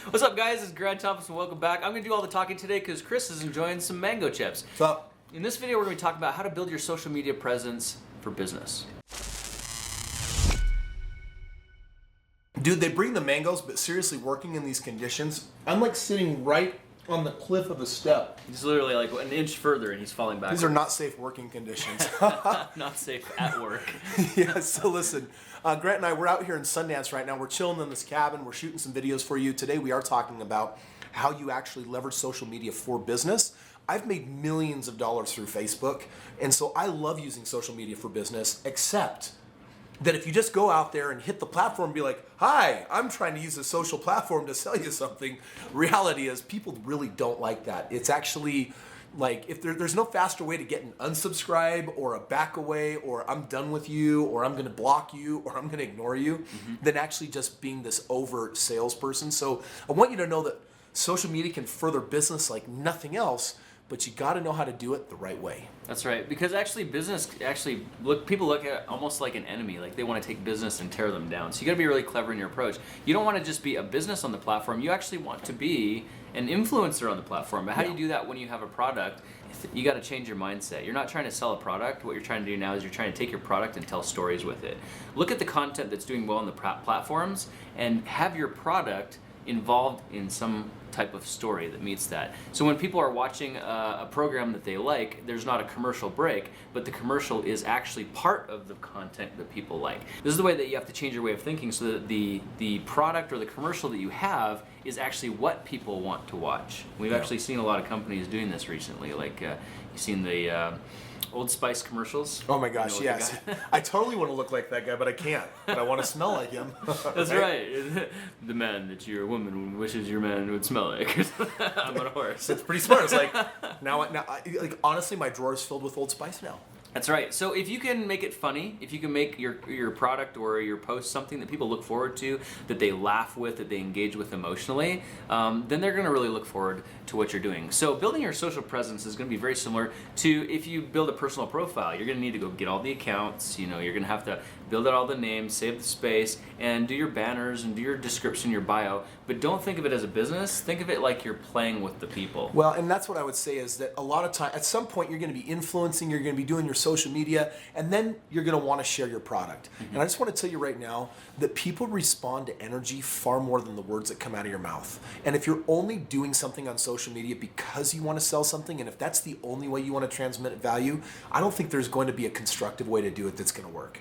What's up, guys? It's Grant Thomas and welcome back. I'm going to do all the talking today because Kris is enjoying some mango chips. What's up? In this video, we're going to be talking about how to build your social media presence for business. Dude, they bring the mangoes, but seriously, working in these conditions, I'm like sitting right on the cliff of a step. He's literally like an inch further and he's falling back. These are not safe working conditions. Not safe at work. Yeah, so listen, Grant and I, we're out here in Sundance right now. We're chilling in this cabin. We're shooting some videos for you. Today we are talking about how you actually leverage social media for business. I've made millions of dollars through Facebook, and so I love using social media for business, except that if you just go out there and hit the platform and be like, hi, I'm trying to use a social platform to sell you something, reality is people really don't like that. It's actually like, if there's no faster way to get an unsubscribe or a back away or I'm done with you or I'm going to block you or I'm going to ignore you than actually just being this overt salesperson. So I want you to know that social media can further business like nothing else, but you got to know how to do it the right way. That's right, because actually people look at it almost like an enemy, like they want to take business and tear them down. So you got to be really clever in your approach. You don't want to just be a business on the platform. You actually want to be an influencer on the platform. But how do you do that when you have a product? You got to change your mindset. You're not trying to sell a product. What you're trying to do now is you're trying to take your product and tell stories with it. Look at the content that's doing well on the platforms and have your product involved in some type of story that meets that. So when people are watching a program that they like, there's not a commercial break, but the commercial is actually part of the content that people like. This is the way that you have to change your way of thinking so that the product or the commercial that you have is actually what people want to watch. We've actually seen a lot of companies doing this recently, like you've seen the Old Spice commercials. Oh my gosh, yes. I totally want to look like that guy, but I can't. But I want to smell like him. That's right. The man that your woman wishes your man would smell like. I'm on a horse. It's pretty smart. It's like, like honestly, my drawer is filled with Old Spice now. That's right. So if you can make it funny, if you can make your product or your post something that people look forward to, that they laugh with, that they engage with emotionally, then they're going to really look forward to what you're doing. So building your social presence is going to be very similar to if you build a personal profile. You're going to need to go get all the accounts. You're going to have to build out all the names, save the space, and do your banners and do your description, your bio. But don't think of it as a business. Think of it like you're playing with the people. Well, and that's what I would say is that a lot of time, at some point, you're going to be influencing, you're going to be doing your social media, and then you're going to want to share your product. And I just want to tell you right now that people respond to energy far more than the words that come out of your mouth. And if you're only doing something on social media because you want to sell something, and if that's the only way you want to transmit value, I don't think there's going to be a constructive way to do it that's going to work.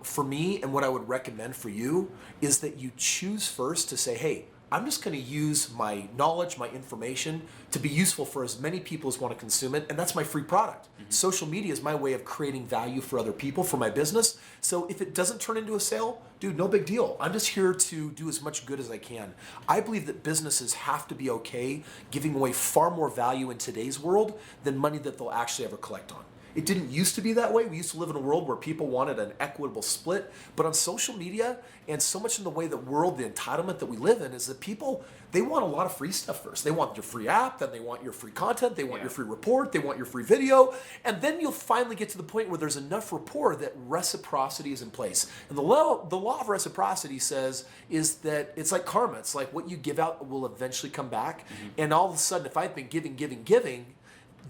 For me, and what I would recommend for you is that you choose first to say, hey, I'm just going to use my knowledge, my information to be useful for as many people as want to consume it, and that's my free product. Social media is my way of creating value for other people, for my business. So if it doesn't turn into a sale, dude, no big deal. I'm just here to do as much good as I can. I believe that businesses have to be okay giving away far more value in today's world than money that they'll actually ever collect on. It didn't used to be that way. We used to live in a world where people wanted an equitable split. But on social media, and so much in the way the world, the entitlement that we live in, is that people, they want a lot of free stuff first. They want your free app, then they want your free content, they want your free report, they want your free video, and then you'll finally get to the point where there's enough rapport that reciprocity is in place. And the law of reciprocity says is that it's like karma. It's like what you give out will eventually come back. And all of a sudden, if I've been giving,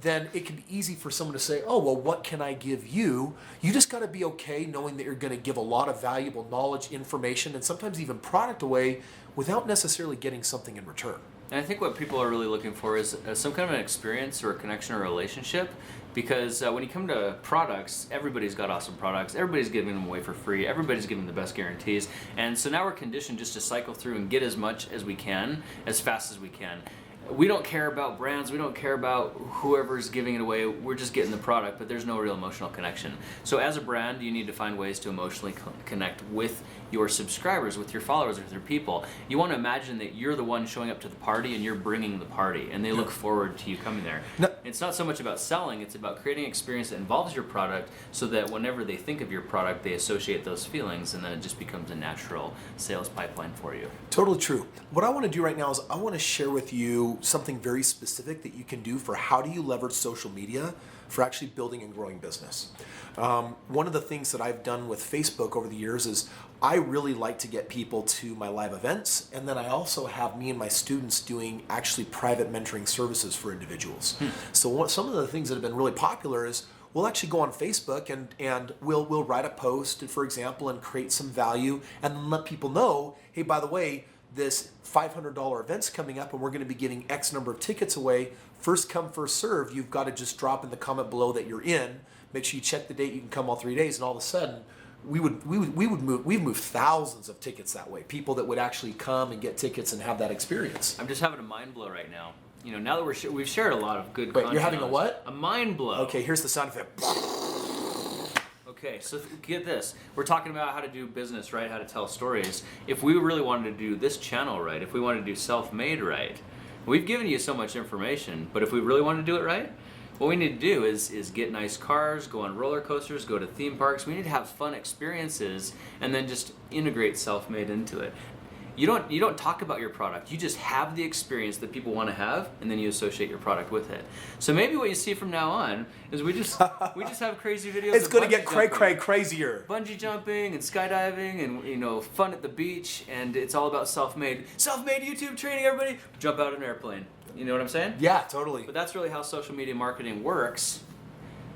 then it can be easy for someone to say, oh, well, what can I give you? You just got to be okay knowing that you're going to give a lot of valuable knowledge, information, and sometimes even product away without necessarily getting something in return. And I think what people are really looking for is some kind of an experience or a connection or a relationship, because when you come to products, everybody's got awesome products. Everybody's giving them away for free. Everybody's giving the best guarantees. And so now we're conditioned just to cycle through and get as much as we can, as fast as we can. We don't care about brands, we don't care about whoever's giving it away, we're just getting the product, but there's no real emotional connection. So as a brand, you need to find ways to emotionally connect with your subscribers, with your followers, with your people. You want to imagine that you're the one showing up to the party and you're bringing the party, and they look forward to you coming there. No. It's not so much about selling, it's about creating an experience that involves your product so that whenever they think of your product, they associate those feelings, and then it just becomes a natural sales pipeline for you. Totally true. What I want to do right now is I want to share with you through something very specific that you can do for how do you leverage social media for actually building and growing business. One of the things that I've done with Facebook over the years is I really like to get people to my live events, and then I also have me and my students doing actually private mentoring services for individuals. So some of the things that have been really popular is we'll actually go on Facebook and we'll write a post, for example, and create some value and let people know, hey, by the way, this $500 event's coming up and we're going to be giving X number of tickets away. First come, first serve. You've got to just drop in the comment below that you're in. Make sure you check the date. You can come all 3 days, and all of a sudden, we've moved thousands of tickets that way. People that would actually come and get tickets and have that experience. I'm just having a mind blow right now. You know, now that we've shared a lot of good Wait, content. you're having a what? A mind blow. Okay, here's the sound effect. Okay, so get this. We're talking about how to do business right, how to tell stories. If we really wanted to do this channel right, if we wanted to do self-made right, we've given you so much information, but if we really want to do it right, what we need to do is get nice cars, go on roller coasters, go to theme parks. We need to have fun experiences and then just integrate self-made into it. You don't talk about your product. You just have the experience that people want to have, and then you associate your product with it. So maybe what you see from now on is we just have crazy videos. It's going to get crazier. Bungee jumping and skydiving and fun at the beach, and it's all about self-made YouTube training. Everybody jump out of an airplane. You know what I'm saying? Yeah, totally. But that's really how social media marketing works.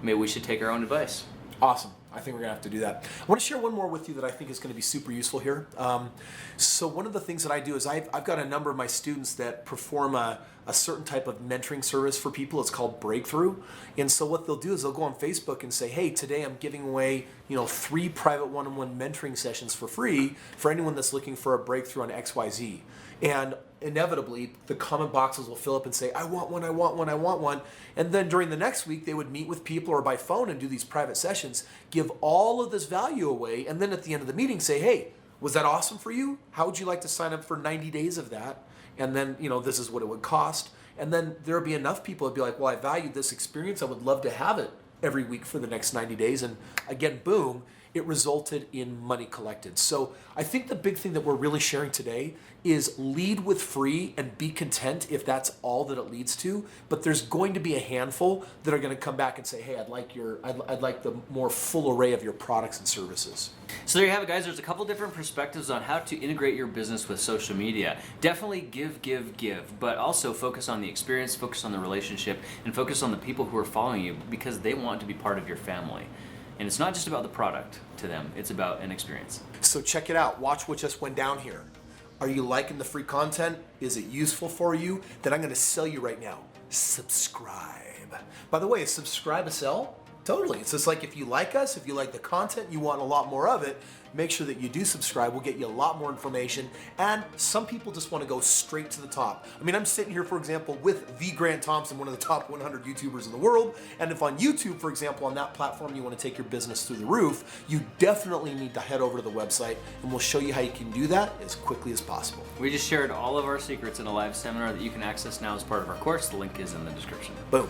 Maybe we should take our own advice. Awesome. I think we're going to have to do that. I want to share one more with you that I think is going to be super useful here. So one of the things that I do is I've got a number of my students that perform a certain type of mentoring service for people. It's called Breakthrough. And so what they'll do is they'll go on Facebook and say, hey, today I'm giving away 3 private one-on-one mentoring sessions for free for anyone that's looking for a breakthrough on XYZ. And inevitably, the comment boxes will fill up and say, I want one, I want one, I want one. And then during the next week, they would meet with people or by phone and do these private sessions, give all of this value away, and then at the end of the meeting say, hey, was that awesome for you? How would you like to sign up for 90 days of that? And then, this is what it would cost. And then there'll be enough people that'd be like, well, I valued this experience. I would love to have it every week for the next 90 days. And again, boom, it resulted in money collected. So I think the big thing that we're really sharing today is lead with free and be content if that's all that it leads to. But there's going to be a handful that are going to come back and say, hey, I'd like the more full array of your products and services. So there you have it, guys. There's a couple different perspectives on how to integrate your business with social media. Definitely give, but also focus on the experience, focus on the relationship, and focus on the people who are following you because they want to be part of your family. And it's not just about the product to them, it's about an experience. So check it out. Watch what just went down here. Are you liking the free content? Is it useful for you? Then I'm going to sell you right now. Subscribe. By the way, is subscribe a sell? Totally. It's just like if you like us, if you like the content, you want a lot more of it, make sure that you do subscribe. We'll get you a lot more information. And some people just want to go straight to the top. I mean, I'm sitting here, for example, with the Grant Thompson, one of the top 100 YouTubers in the world. And if on YouTube, for example, on that platform, you want to take your business through the roof, you definitely need to head over to the website and we'll show you how you can do that as quickly as possible. We just shared all of our secrets in a live seminar that you can access now as part of our course. The link is in the description. Boom.